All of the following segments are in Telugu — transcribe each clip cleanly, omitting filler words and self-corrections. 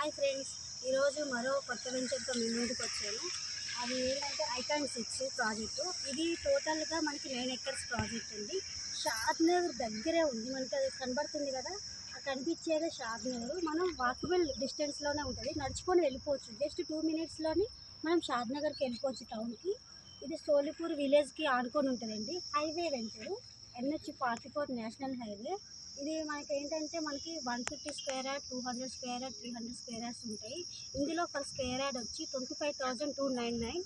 హాయ్ ఫ్రెండ్స్, ఈరోజు మరో కొత్త వెంచర్తో మీ ముందుకు వచ్చాను. అది ఏంటంటే ఐకాన్ 6 ప్రాజెక్టు. ఇది టోటల్గా మనకి 9 ఎకర్స్ ప్రాజెక్ట్ ఉంది. షాద్నగర్ దగ్గరే ఉంది. మనకి అది కనబడుతుంది కదా, ఆ కనిపించేదే షాద్నగర్. మనం వాకబుల్ డిస్టెన్స్లోనే ఉంటుంది, నడుచుకొని వెళ్ళిపోవచ్చు. జస్ట్ 2 మినిట్స్లోని మనం షాద్నగర్కి వెళ్ళిపోవచ్చు టౌన్కి. ఇది సోలిపూర్ విలేజ్కి ఆడుకొని ఉంటుందండి. Highway venture, NH-44 national highway. ఇది మనకి ఏంటంటే మనకి 150 square yard, 200 square yard, 300 square yards ఉంటాయి. ఇందులో ఫర్ స్క్వేర్ యార్డ్ వచ్చి 25,299.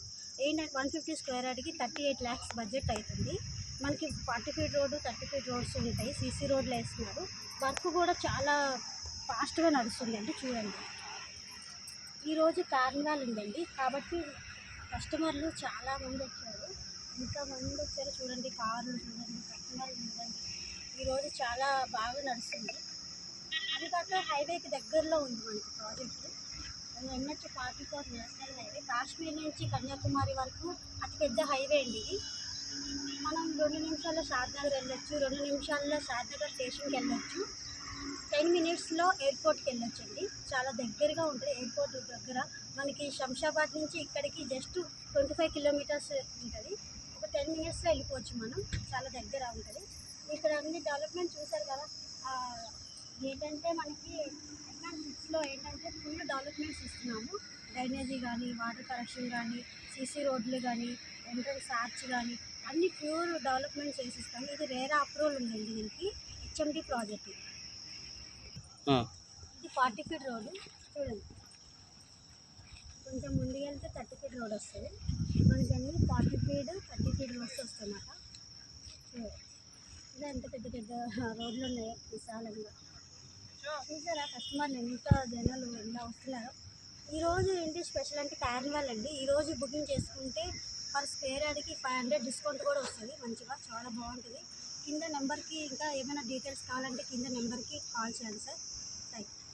150 స్క్వేర్ యార్డ్కి 38 lakhs బడ్జెట్ అవుతుంది. మనకి 40 ఫీట్ రోడ్డు, 30 ఫీట్ రోడ్స్ ఉంటాయి. CC రోడ్లు వేస్తున్నారు. వర్క్ కూడా చాలా ఫాస్ట్గా నడుస్తుందండి. చూడండి, ఈరోజు కార్నివాల్ ఉందండి కాబట్టి కస్టమర్లు చాలామంది వచ్చారు. ఎంతమంది వచ్చారో చూడండి, కార్లు చూడండి, కస్టమర్లు చూడండి. ఈరోజు చాలా బాగా నడుస్తుంది. అది కాక హైవేకి దగ్గరలో ఉంది మనకి project. NH-44 national highway. Kashmir నుంచి కన్యాకుమారి వరకు అతిపెద్ద హైవే అండి ఇది. మనం 2 నిమిషాల్లో షాద్నగర్ వెళ్ళొచ్చు, 2 నిమిషాల్లో షాద్నగర్ స్టేషన్కి వెళ్ళొచ్చు, 10 మినిట్స్లో ఎయిర్పోర్ట్కి వెళ్ళొచ్చు అండి. చాలా దగ్గరగా ఉంటుంది. ఎయిర్పోర్ట్ దగ్గర మనకి శంషాబాద్ నుంచి ఇక్కడికి జస్ట్ 25 కిలోమీటర్స్ ఉంటుంది. ఒక 10 మినిట్స్లో వెళ్ళిపోవచ్చు మనం. చాలా దగ్గర ఉంటుంది. ఇక్కడ అన్ని డెవలప్మెంట్ చూసారు కదా. ఏంటంటే మనకి ఐకాన్ 6లో ఏంటంటే ఫుల్ డెవలప్మెంట్స్ ఇస్తున్నాము. డ్రైనేజీ కానీ, వాటర్ కలెక్షన్ కానీ, CC రోడ్లు కానీ, ఎంట్రన్స్ ఆర్చ్ కానీ అన్ని ప్యూర్ డెవలప్మెంట్ చేసిస్తాము. ఇది రేరా అప్రూవల్ ఉందండి దీనికి. HMD ప్రాజెక్ట్ ఇది. 40 ఫీట్ రోడ్డు చూడండి. కొంచెం ముందుకు వెళ్తే 30 ఫీట్ రోడ్ వస్తుంది. మనకి అన్ని 40 ఫీట్, 30 ఫీట్ రోడ్స్ వస్తాయన్నమాట. ఇలా ఎంత పెద్ద పెద్ద రోడ్లు ఉన్నాయి విశాలంగా. చూసారా కస్టమర్లు ఎంత జనాలు ఎలా వస్తున్నారు. ఈరోజు ఏంటి స్పెషల్ అంటే కార్నివాల్ అండి. ఈరోజు బుకింగ్ చేసుకుంటే పర్ స్క్వేర్ యార్డ్కి 500 డిస్కౌంట్ కూడా వస్తుంది. మంచిగా చాలా బాగుంటుంది. కింద నెంబర్కి ఇంకా ఏమైనా డీటెయిల్స్ కావాలంటే కింద నెంబర్కి కాల్ చేయండి సార్. Thank you.